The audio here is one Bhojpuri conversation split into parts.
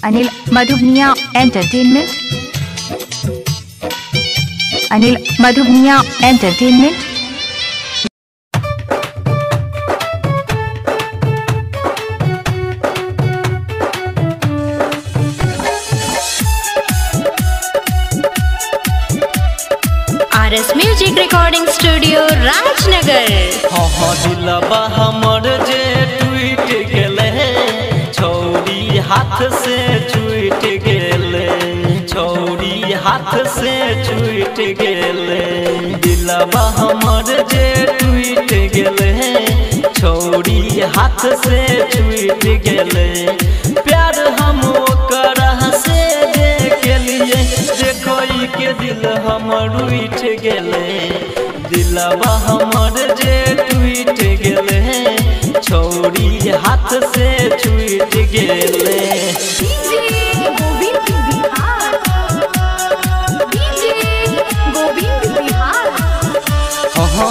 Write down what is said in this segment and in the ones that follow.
Anil Madhubania entertainment, Anil Madhubania entertainment. RS music recording studio Rajnagar. दिलबा हमर जे टूट गेले, छौरी हाथ से छूट गेले, छौरी हाथ से छूट गेले। दिलबा हमर जे टूट गेले, छौरी हाथ से छूट गेले। प्यार हम ओकर से देख लिए, देखो के दिल हमर उठ गेले। दिलबा हमर जे टूट गेले, छौरी हाथ से छूट गेले।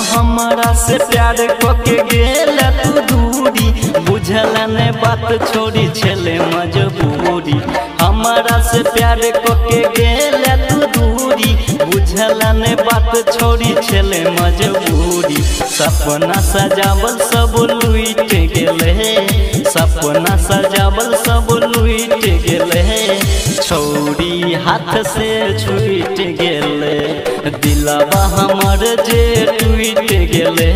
हमारा से प्यार के गेल तू दूरी, बुझल ने बात छोड़ी छले मजबूरी। हमारा से प्यार के गेल तू दूरी, बुझल ने बात छोड़ी छले मजबूरी। सपना सजावल सब लुट गेले, सपना सजावल सब लुट गेले। छौरी हाथ से छूट गेले, दिलबा हमर जे टूट गेले,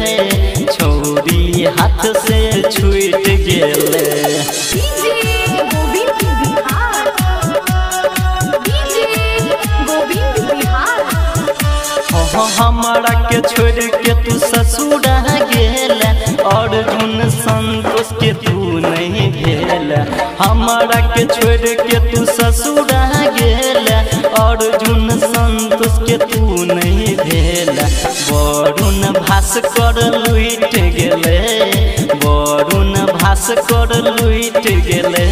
छौरी हाथ से छूट गेले। हमारा के छोड़ के तू ससुर गेल, और जुन संतोष के तू नहीं भेल। हमारा के छोड़ के तू ससुर गेल, और जुन संतोष के तू नहीं भेल। वरुण भास्कर लुट गेले, वरुण भास्कर लुट गेले,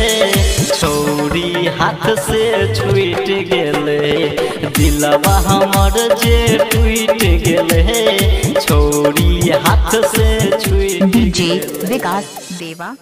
छौरी हाथ से छूट गेले। दिलबा हमर जे टूट गेले, छौरी हाथ से छूट। डीजे विकास देवा।